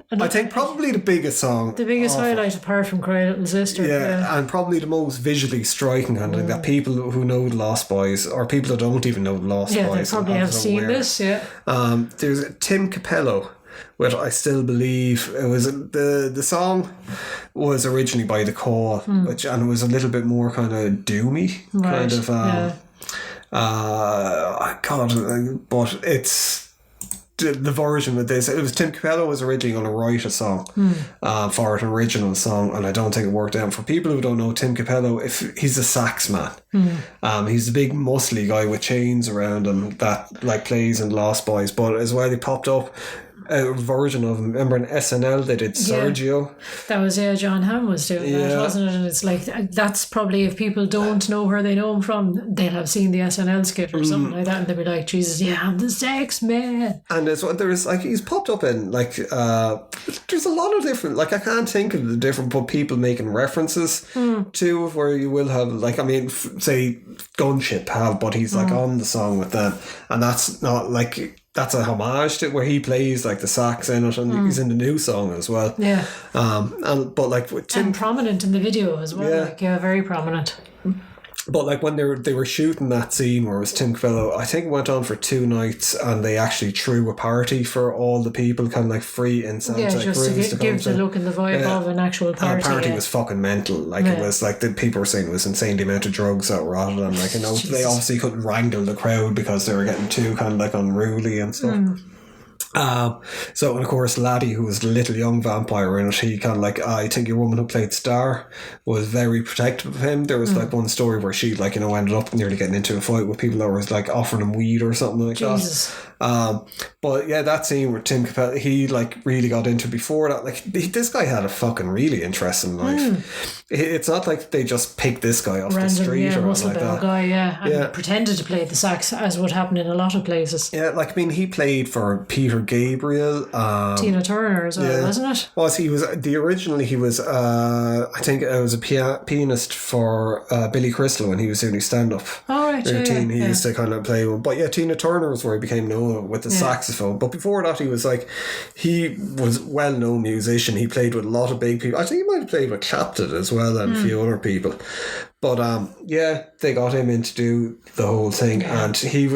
the biggest song, the biggest highlight apart from Cry Little Sister, and probably the most visually striking, and that people who know the Lost Boys, or people that don't even know the Lost Boys, they probably have seen this. There's Tim Capello, which I still believe it was the song was originally by The Call, and it was a little bit more kind of doomy, kind of but it's the version with this. It was Tim Capello was originally going to write a song for an original song, and I don't think it worked out. For people who don't know Tim Capello, he's a sax man. He's a big muscly guy with chains around him that like plays in Lost Boys, but as well he popped up a version of him. Remember in SNL they did Sergio? That was John Hamm was doing that, wasn't it? And it's like, that's probably, if people don't know where they know him from, they'll have seen the SNL skit or something like that, and they'll be like, Jesus, I'm the sex man. And there's like, he's popped up in like there's a lot of different, like I can't think of the different, but people making references to where you will have like, I mean, say Gunship have, but he's like on the song with them, and that's not like, that's a homage to where he plays like the sax in it, and he's in the new song as well. But like with Tim, and prominent in the video as well. Very prominent. But like when they were shooting that scene where it was Tim Capello, I think it went on for 2 nights, and they actually threw a party for all the people, kind of like free in Santa Cruz. Just to give the look and the vibe of an actual party. And the party was fucking mental. Like it was like, the people were saying it was insane, the amount of drugs that were at it, and like, they obviously couldn't wrangle the crowd because they were getting too kind of like unruly and stuff. So, and of course, Laddie, who was the little young vampire in it, he kind of like, I think your woman who played Star was very protective of him. There was like one story where she like, ended up nearly getting into a fight with people that was like offering him weed or something like that. But yeah, that scene with Tim Capello, he like really got into before that. Like this guy had a fucking really interesting life. it's not like they just picked this guy off the street or anything Russell like Bell that. guy, and pretended to play the sax, as would happen in a lot of places. Yeah, like I mean, he played for Peter Gabriel, Tina Turner as well, wasn't it? Originally he was I think it was a pianist for Billy Crystal when he was doing his stand-up routine. He used to kind of play one. But yeah, Tina Turner was where he became known with the saxophone. But before that, he was well-known musician. He played with a lot of big people. I think he might have played with Clapton as well and a few other people. But they got him in to do the whole thing, and he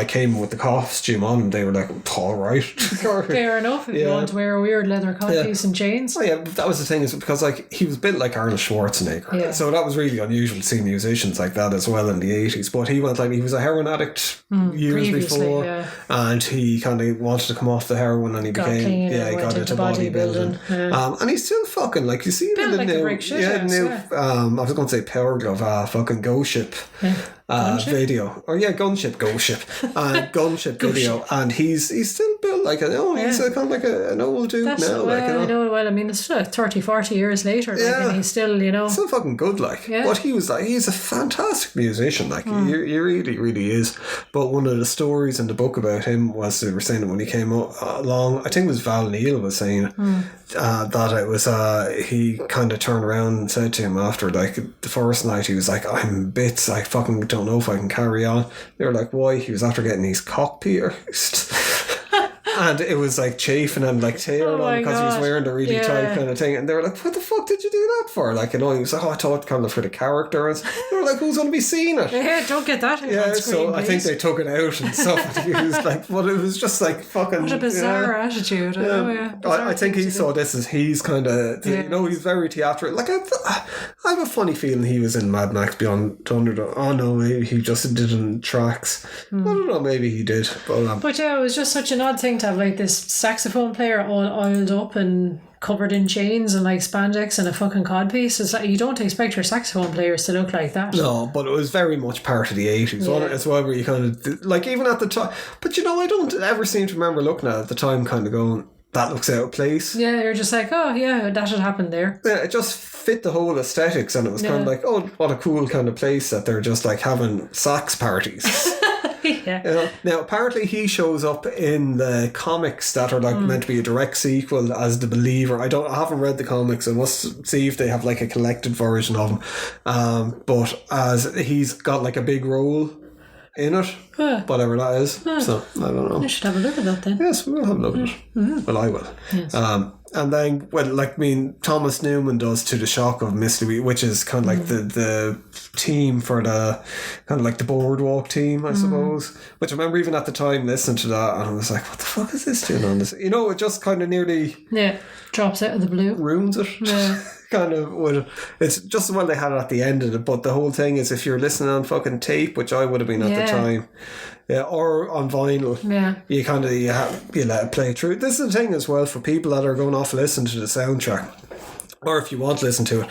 came with the costume on, and they were like, all right. Fair enough if you want to wear a weird leather codpiece and chains. Oh yeah, that was the thing, is because like he was built like Arnold Schwarzenegger, so that was really unusual to see musicians like that as well in the 80s. But he was a heroin addict years before, and he kind of wanted to come off the heroin, and he got into bodybuilding. And he's still fucking, like, you see him in the new, I was going to say Power Glove, fucking Go Ship video, or Gunship Gunship video, and he's still built like he's kind of like an old dude now. Well, I mean, it's 30, 40 years later, and he's still, still fucking good, like. But he's a fantastic musician, like. He really, really is. But one of the stories in the book about him was, they were saying that when he came along, I think it was Val Neal was saying that it was he kind of turned around and said to him after, like, the first night, he was like, I'm bits, I fucking don't know if I can carry on. They were like, why? He was after getting his cock pierced. And it was like chafing and like tearing on because he was wearing the really tight kind of thing. And they were like, what the fuck did you do that for? Like, he was like, I thought kind of for the character. And they were like, who's going to be seeing it? Yeah, don't get that in on screen, so please. I think they took it out and stuff. And he was like, but it was just like fucking... What a bizarre attitude. I think he saw this as he's kind of, he's very theatrical. Like, I have a funny feeling he was in Mad Max Beyond Thunderdome. Oh no, maybe he just did it in tracks. I don't know, maybe he did. But it was just such an odd thing to have, like, this saxophone player all oiled up and covered in chains and like spandex and a fucking codpiece. It's like, you don't expect your saxophone players to look like that. No, but it was very much part of the 80s as well, where you kind of, like, even at the time, but I don't ever seem to remember looking at it at the time kind of going, that looks out of place. Yeah, you're just like, oh yeah, that should happen there. Yeah, it just fit the whole aesthetics, and it was kind of like, oh, what a cool kind of place that they're just like having sax parties. Now apparently he shows up in the comics that are like meant to be a direct sequel as the Believer. I haven't read the comics. I must see if they have like a collected version of him. But as he's got like a big role in it, whatever that is. So I don't know. I should have a look at that then. Yes, we'll have a look at it. Well, I will. Yes. And then, Thomas Newman does To the Shock of Miss Louise, which is kind of like the team for the kind of like the Boardwalk team, I suppose. Which I remember even at the time listening to that, and I was like, what the fuck is this doing on this? It just kind of nearly drops out of the blue, ruins it. Yeah. Kind of it's just the one they had at the end of it, but the whole thing is if you're listening on fucking tape, which I would have been at the time, or on vinyl, you kind of you let it play through. This is the thing as well for people that are going off listen to the soundtrack, or if you want to listen to it.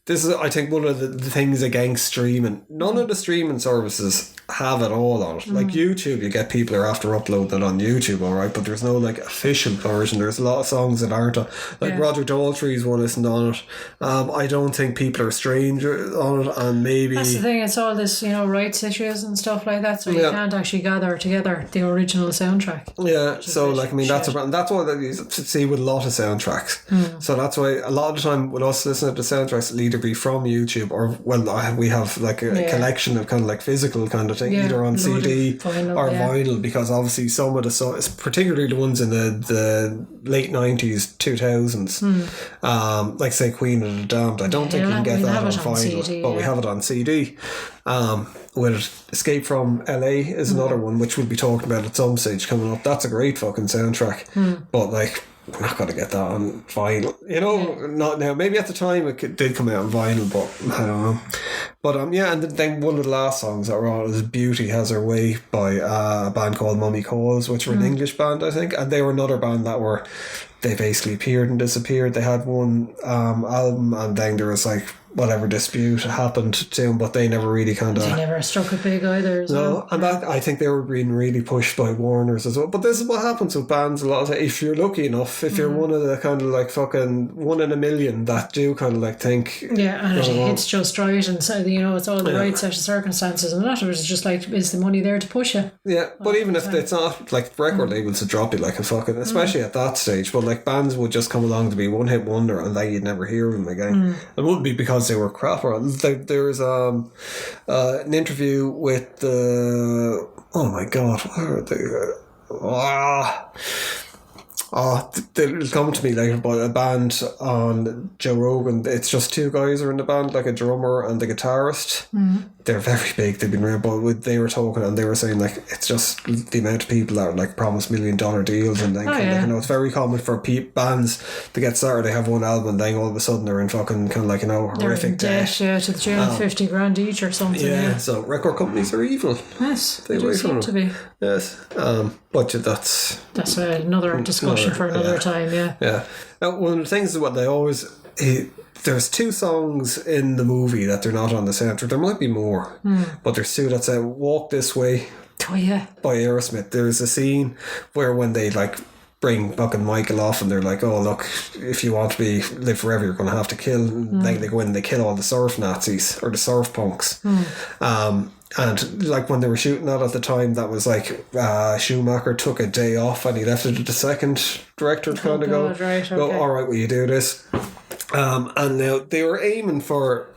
This is, I think, one of the things against streaming. None of the streaming services have it all on it. Like YouTube, you get people who are after uploading it on YouTube, alright, but there's no like official version. There's a lot of songs that aren't on. Like Roger Daltrey's one isn't on it. I don't think People Are Strange on it, and maybe... That's the thing, it's all this, rights issues and stuff like that, so you can't actually gather together the original soundtrack. Yeah, so like, I mean, that's what you see with a lot of soundtracks. So that's why a lot of the time with us listening to the soundtracks, it'll either be from YouTube or, we have like a collection of kind of like physical kind of thing, either on CD or vinyl, because obviously some of the songs, particularly the ones in the late 90s, 2000s, like say Queen of the Damned, I don't think you can get that on vinyl, CD, but we have it on CD. With Escape from LA is another one which we'll be talking about at some stage coming up. That's a great fucking soundtrack, but like, we're not going to get that on vinyl, not now. Maybe at the time it did come out on vinyl, but I don't know. But and then one of the last songs that were on was Beauty Has Her Way by a band called Mummy Calls, which were an English band, I think, and they were another band they basically appeared and disappeared. They had one album, and then there was like whatever dispute happened to him, but they never really kind of... They never struck it big either. No, and that, I think they were being really pushed by Warners as well. But this is what happens with bands a lot of time. If you're lucky enough, if you're one of the kind of like fucking 1 in a million that do kind of like think... Yeah, and it hits just right, and so, you know, it's all the right set of circumstances, and a lot of it is just like, is the money there to push you? Yeah, but even if it's not, like, record labels would drop you like a fucking... Especially at that stage, but like bands would just come along to be one-hit wonder and then you'd never hear of them again. It wouldn't be because they were crap. Or there was an interview with the... Oh my god, what are they? It'll come to me later, but a band on Joe Rogan, it's just 2 guys are in the band, like a drummer and the guitarist. They're very big, they've been around, but they were talking and they were saying like it's just the amount of people that are like promise $1 million deals, and then like, you know, it's very common for bands to get started, they have one album and then all of a sudden they're in fucking kind of like, you know, horrific debt. To the tune of 50 grand each or something. Yeah, so record companies are evil. Yes, they do seem to be. Yes, but that's another discussion for another time. Yeah. Now, one of the things is what they always... there's 2 songs in the movie that they're not on the soundtrack. There might be more, but there's 2 that say "Walk This Way" by Aerosmith. There's a scene where when they like bring fucking Michael off and they're like, oh look, if you want to live forever you're going to have to kill, and then they go in and they kill all the surf Nazis or the surf punks. And like when they were shooting that at the time, that was like Schumacher took a day off and he left it to the second director to kind of go, alright, will you do this? And now they were aiming for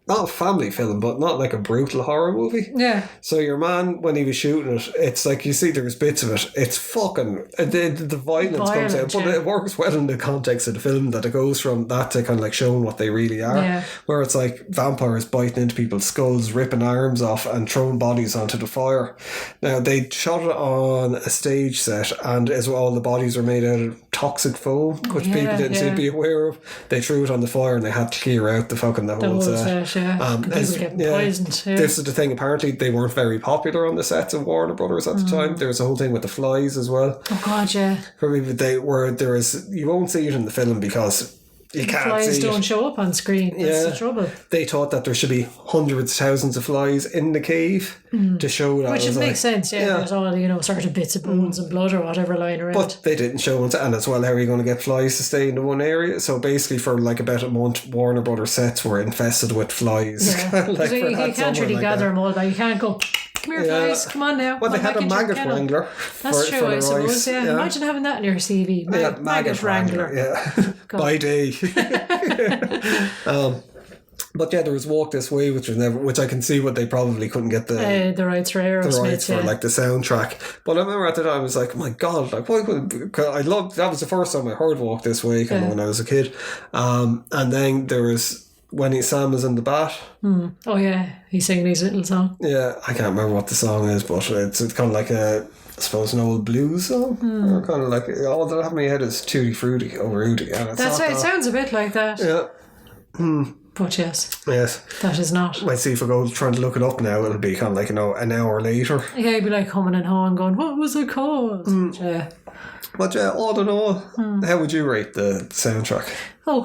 not a family film, but not like a brutal horror movie. Yeah. So your man, when he was shooting it, it's like, you see there's bits of it, it's fucking, the violence comes out, but it works well in the context of the film, that it goes from that to kind of like showing what they really are, where it's like vampires biting into people's skulls, ripping arms off and throwing bodies onto the fire. Now they shot it on a stage set, and as well the bodies were made out of toxic foam, which people didn't seem to be aware of. They threw it on the fire and they had to clear out the whole set. People getting poisoned. This is the thing, apparently they weren't very popular on the sets of Warner Brothers at the time. There was a whole thing with the flies as well. Oh god, yeah. Probably you won't see it in the film because you can't see it. Flies don't show up on screen. That's the trouble. They thought that there should be hundreds, thousands of flies in the cave to show that. Which makes sense, There's all, you know, sort of bits of bones and blood or whatever lying around. But they didn't show it, and as well, how are you going to get flies to stay in one area? So basically, for like about a month, Warner Brothers sets were infested with flies. Yeah. Like you can't really gather them all, but you can't go, come here, flies, come on now. Well, they had a maggot wrangler. That's true, I suppose, Imagine having that in your CV. Maggot wrangler. By day. But yeah, there was "Walk This Way," which I can see what they probably couldn't get the rights for Aerosmith, the rights for like the soundtrack. But I remember at the time I was like, oh my god, like why couldn't I loved that was the first time I heard "Walk This Way" kind of when I was a kid. And then there was when Sam is in the bat. Oh yeah, he's singing his little song. Yeah, I can't remember what the song is, but it's kind of like I suppose an old blues song, or kind of like all that I have in my head is "Tutti Frutti" over Rudy. That's right. It sounds a bit like that. Yeah. But yes, that is not. Might see if I go trying to look it up now, it'll be kind of like, you know, an hour later. Yeah, you'd be like humming and hawing going, what was it called? But I don't know. How would you rate the soundtrack? Well,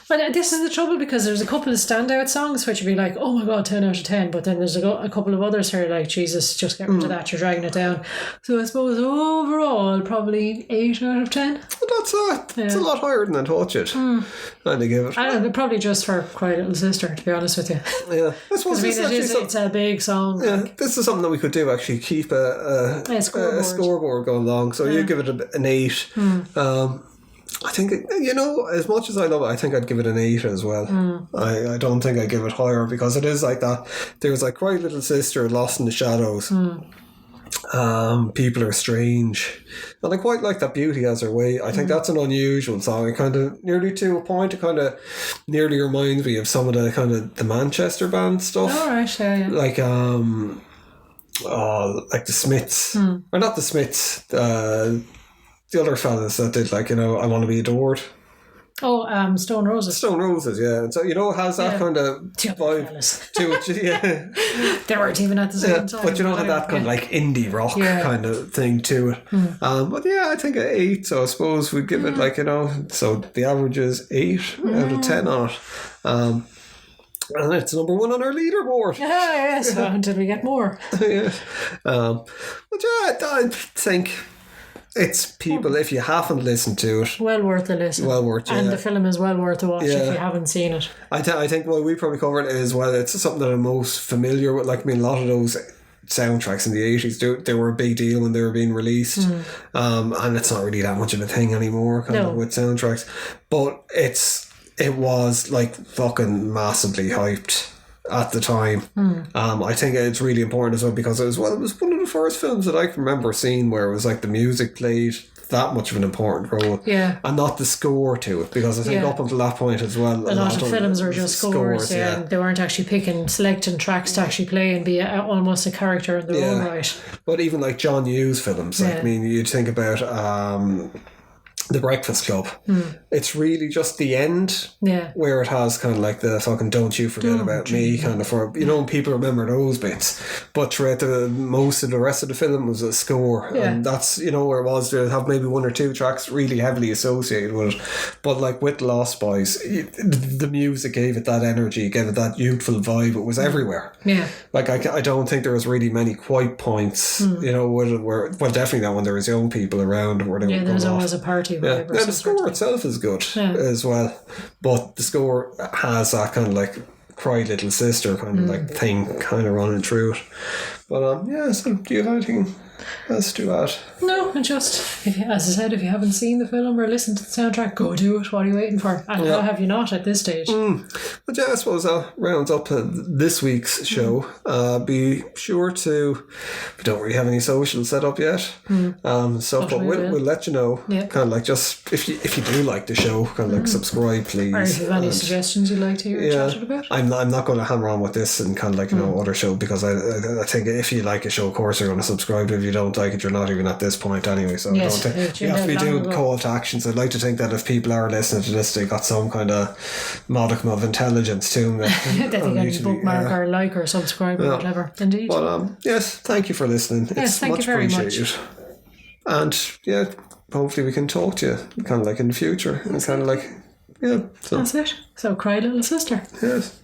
this is the trouble, because there's a couple of standout songs which would be like, oh my god, 10 out of 10, but then there's a couple of others who are like, Jesus, just get rid of that, you're dragging it down. So I suppose overall, probably 8 out of 10. That's a lot higher than I thought you'd. I'd give it. I don't know, probably just for Cry Little Sister, to be honest with you. Yeah. I suppose it's a big song. Yeah, this is something that we could do, actually, keep a scoreboard going along. So you give it an 8. I think, you know, as much as I love it, I think I'd give it an 8 as well. I don't think I'd give it higher, because it is like that. There's like Cry Little Sister, Lost in the Shadows. People Are Strange, and I quite like that Beauty Has Her Way. I think that's an unusual song. It kind of nearly to a point, it kind of nearly reminds me of some of the kind of the Manchester band stuff. Oh, right, yeah. Like like the Smiths, or not the Smiths, the other fellas that did, like, you know, I Want to Be Adored. Stone Roses. Stone Roses, yeah. So, it has that kind of vibe fellas. to it, yeah. They weren't even at the same time. But had that kind of like indie rock kind of thing to it. But yeah, I think 8, so I suppose we'd give it like, so the average is 8 out of 10 on it. And it's number 1 on our leaderboard. Yes, until we get more. Yeah. But yeah, I think it's people, if you haven't listened to it, well worth a listen. Well worth, and the film is well worth a watch if you haven't seen it. I think what we probably covered is, it's something that I'm most familiar with. Like, I mean, a lot of those soundtracks in the 80s, they were a big deal when they were being released. And it's not really that much of a thing anymore kind of with soundtracks. But it was like fucking massively hyped at the time. I think it's really important as well because it was one of the first films that I can remember seeing where it was like the music played that much of an important role, and not the score to it, because I think up until that point as well, a lot of films are just scores, and they weren't actually selecting tracks to actually play and be almost a character in their own right. But even like John Hughes films, like, I mean, you'd think about The Breakfast Club. It's really just the end where it has kind of like the fucking "Don't You Forget About Me" kind of, for and people remember those bits, but throughout most of the rest of the film was a score, and that's where it was. They'd have maybe 1 or 2 tracks really heavily associated with it, but like with Lost Boys, the music gave it that energy, gave it that youthful vibe. It was everywhere. Like I don't think there was really many quiet points, where definitely not when there was young people around where they were there's always a party. Yeah, the score itself is good as well, but the score has that kind of like Cry Little Sister kind of like thing kind of running through it. But so do you have anything else to add? No, just as I said, if you haven't seen the film or listened to the soundtrack, go do it. What are you waiting for? And how have you not at this stage? But yeah, I suppose that rounds up this week's show. Be sure to, we don't really have any social set up yet, but we'll let you know. Kind of like, just if you do like the show, kind of like subscribe, please. Or if you have any suggestions you'd like to hear chatted about. I'm not going to hammer on with this and kind of like other show, because I think if you like a show, of course you're going to subscribe. If you don't like it, you're not even at this point anyway. So I don't think you have to be doing call to actions. I'd like to think that if people are listening to this, they got some kind of modicum of intelligence to them. That they can bookmark or like or subscribe or whatever. Indeed. But yes, thank you for listening. It's thank much you very appreciated. And hopefully we can talk to you kind of like in the future. And kind of like, so. That's it. So cry little sister. Yes.